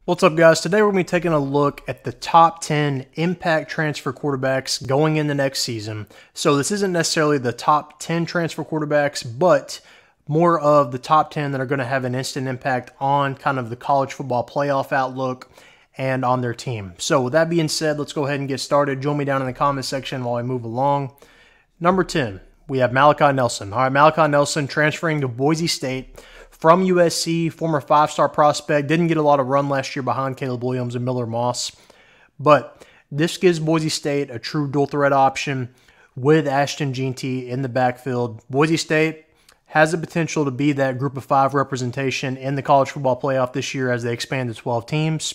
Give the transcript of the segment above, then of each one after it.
What's up, guys? Today we're going to be taking a look at the top 10 impact transfer quarterbacks going into next season. So this isn't necessarily the top 10 transfer quarterbacks, but more of the top 10 that are going to have an instant impact on kind of the college football playoff outlook and on their team. So with that being said, let's go ahead and get started. Join me down in the comment section while I move along. Number 10, we have Malachi Nelson. All right, Malachi Nelson transferring to Boise State from USC, former five-star prospect. Didn't get a lot of run last year behind Caleb Williams and Miller Moss. But this gives Boise State a true dual-threat option with Ashton Jeanty in the backfield. Boise State has the potential to be that group of 5 representation in the college football playoff this year as they expand to 12 teams.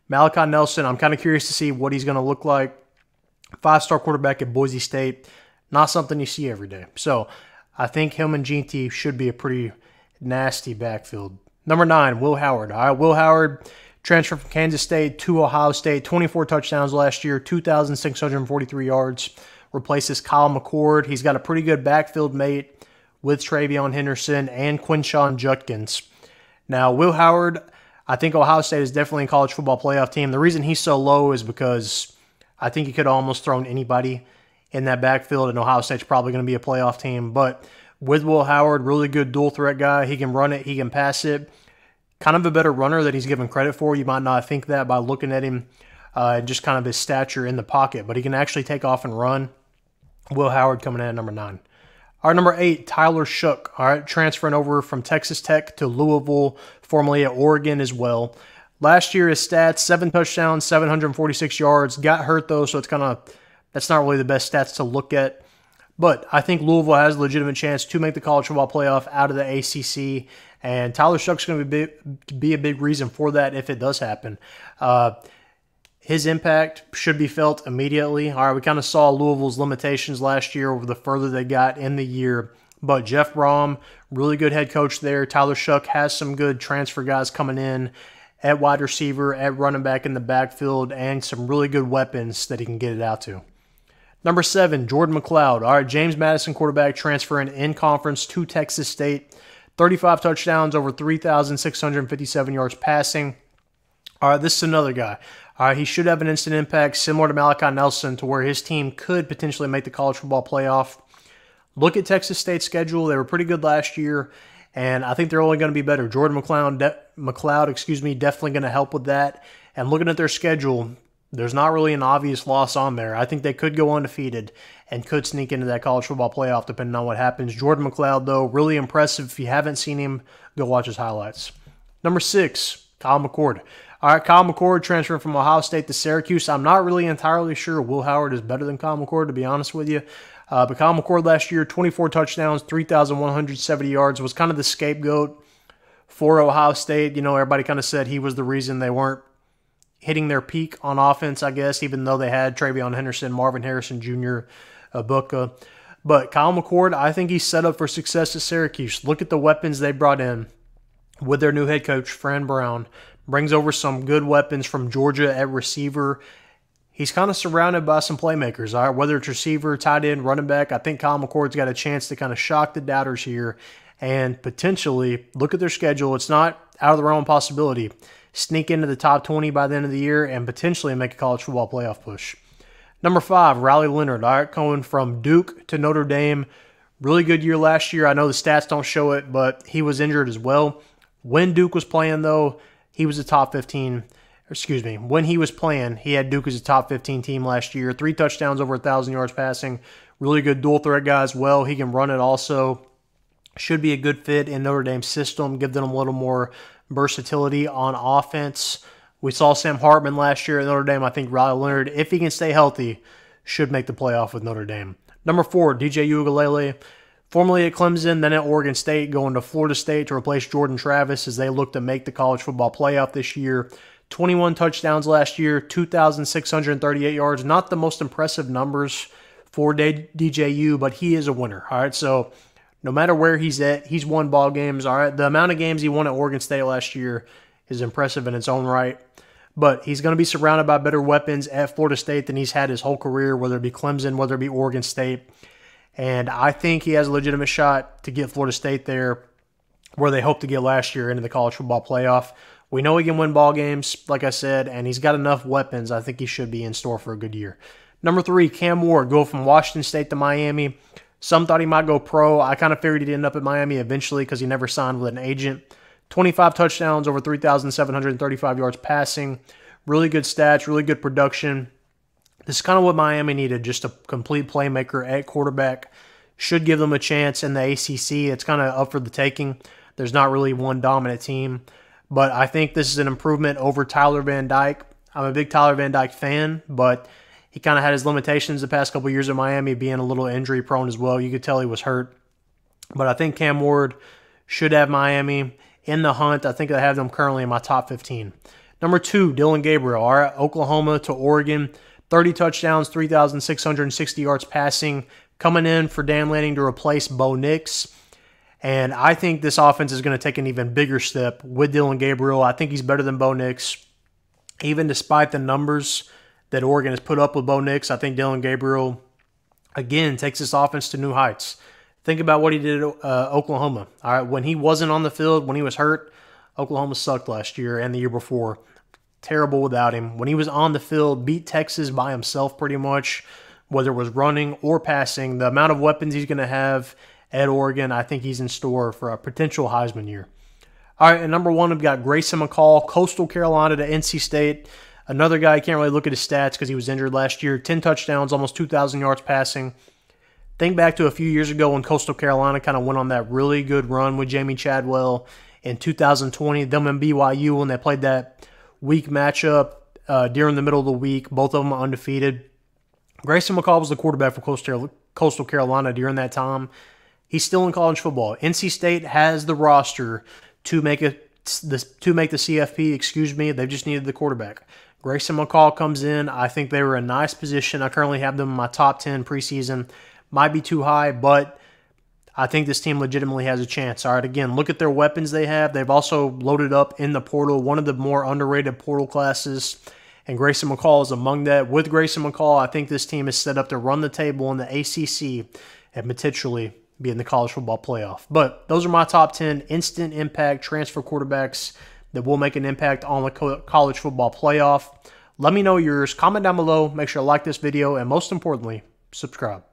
Malachi Nelson, I'm kind of curious to see what he's going to look like. Five-star quarterback at Boise State, not something you see every day. So I think him and Jeanty should be a pretty nasty backfield. Number 9, Will Howard. All right, Will Howard transferred from Kansas State to Ohio State. 24 touchdowns last year, 2,643 yards. Replaces Kyle McCord. He's got a pretty good backfield mate with TreVeyon Henderson and Quinshon Judkins. Now, Will Howard, I think Ohio State is definitely a college football playoff team. The reason he's so low is because I think he could have almost thrown anybody in that backfield, and Ohio State's probably going to be a playoff team. But with Will Howard, really good dual threat guy. He can run it, he can pass it. Kind of a better runner than he's given credit for. You might not think that by looking at him and just kind of his stature in the pocket, but he can actually take off and run. Will Howard coming in at number 9. All right, number 8, Tyler Shough. All right, transferring over from Texas Tech to Louisville, formerly at Oregon as well. Last year, his stats, 7 touchdowns, 746 yards. Got hurt, though, so that's not really the best stats to look at. But I think Louisville has a legitimate chance to make the college football playoff out of the ACC, and Tyler Shough's going to be a big reason for that if it does happen. His impact should be felt immediately. All right, we kind of saw Louisville's limitations last year over the further they got in the year. But Jeff Brohm, really good head coach there. Tyler Shough has some good transfer guys coming in at wide receiver, at running back in the backfield, and some really good weapons that he can get it out to. Number 7, Jordan McLeod. All right, James Madison quarterback transferring in conference to Texas State. 35 touchdowns, over 3,657 yards passing. All right, this is another guy. All right, he should have an instant impact similar to Malachi Nelson to where his team could potentially make the college football playoff. Look at Texas State's schedule. They were pretty good last year, and I think they're only going to be better. Jordan McLeod, definitely going to help with that. And looking at their schedule, there's not really an obvious loss on there. I think they could go undefeated and could sneak into that college football playoff depending on what happens. Jordan McLeod, though, really impressive. If you haven't seen him, go watch his highlights. Number 6, Kyle McCord. All right, Kyle McCord transferring from Ohio State to Syracuse. I'm not really entirely sure Will Howard is better than Kyle McCord, to be honest with you. But Kyle McCord last year, 24 touchdowns, 3,170 yards, was kind of the scapegoat for Ohio State. You know, everybody kind of said he was the reason they weren't hitting their peak on offense, I guess, even though they had TreVeyon Henderson, Marvin Harrison Jr., Booker. But Kyle McCord, I think he's set up for success at Syracuse. Look at the weapons they brought in with their new head coach, Fran Brown. Brings over some good weapons from Georgia at receiver. He's kind of surrounded by some playmakers, all right? Whether it's receiver, tight end, running back. I think Kyle McCord's got a chance to kind of shock the doubters here and potentially look at their schedule. It's not out of the realm of possibility. Sneak into the top 20 by the end of the year and potentially make a college football playoff push. Number 5, Riley Leonard. All right, going from Duke to Notre Dame. Really good year last year. I know the stats don't show it, but he was injured as well. When Duke was playing, though, he was a top 15. When he was playing, he had Duke as a top 15 team last year. 3 touchdowns, over 1,000 yards passing. Really good dual threat guy as well. He can run it also. Should be a good fit in Notre Dame's system. Give them a little more versatility on offense. We saw Sam Hartman last year at Notre Dame. I think Riley Leonard, if he can stay healthy, should make the playoff with Notre Dame. Number 4, DJ Uiagalelei, formerly at Clemson, then at Oregon State, going to Florida State to replace Jordan Travis as they look to make the college football playoff this year. 21 touchdowns last year, 2,638 yards. Not the most impressive numbers for DJU, but he is a winner. All right, so no matter where he's at, he's won ball games. All right, the amount of games he won at Oregon State last year is impressive in its own right. But he's going to be surrounded by better weapons at Florida State than he's had his whole career, whether it be Clemson, whether it be Oregon State. And I think he has a legitimate shot to get Florida State there where they hope to get last year into the college football playoff. We know he can win ball games, like I said, and he's got enough weapons. I think he should be in store for a good year. Number 3, Cam Ward, go from Washington State to Miami. Some thought he might go pro. I kind of figured he'd end up at Miami eventually because he never signed with an agent. 25 touchdowns, over 3,735 yards passing. Really good stats, really good production. This is kind of what Miami needed, just a complete playmaker at quarterback. Should give them a chance in the ACC. It's kind of up for the taking. There's not really one dominant team. But I think this is an improvement over Tyler Van Dyke. I'm a big Tyler Van Dyke fan, but he kind of had his limitations the past couple years in Miami, being a little injury prone as well. You could tell he was hurt. But I think Cam Ward should have Miami in the hunt. I think I have them currently in my top 15. Number 2, Dillon Gabriel. All right, Oklahoma to Oregon. 30 touchdowns, 3,660 yards passing. Coming in for Dan Lanning to replace Bo Nix. And I think this offense is going to take an even bigger step with Dillon Gabriel. I think he's better than Bo Nix. Even despite the numbers that Oregon has put up with Bo Nix, I think Dillon Gabriel, again, takes this offense to new heights. Think about what he did at Oklahoma. All right, when he wasn't on the field, when he was hurt, Oklahoma sucked last year and the year before. Terrible without him. When he was on the field, beat Texas by himself pretty much, whether it was running or passing. The amount of weapons he's going to have at Oregon, I think he's in store for a potential Heisman year. All right, and number 1, we've got Grayson McCall, Coastal Carolina to NC State. Another guy, can't really look at his stats because he was injured last year. 10 touchdowns, almost 2,000 yards passing. Think back to a few years ago when Coastal Carolina kind of went on that really good run with Jamey Chadwell in 2020. Them and BYU when they played that week matchup during the middle of the week. Both of them are undefeated. Grayson McCall was the quarterback for Coastal Carolina during that time. He's still in college football. NC State has the roster to make the CFP. Excuse me. They just needed the quarterback. Grayson McCall comes in. I think they were in a nice position. I currently have them in my top 10 preseason. Might be too high, but I think this team legitimately has a chance. All right, again, look at their weapons they have. They've also loaded up in the portal, one of the more underrated portal classes, and Grayson McCall is among that. With Grayson McCall, I think this team is set up to run the table in the ACC and potentially be in the college football playoff. But those are my top 10 instant impact transfer quarterbacks that will make an impact on the college football playoff. Let me know yours. Comment down below. Make sure to like this video, and most importantly, subscribe.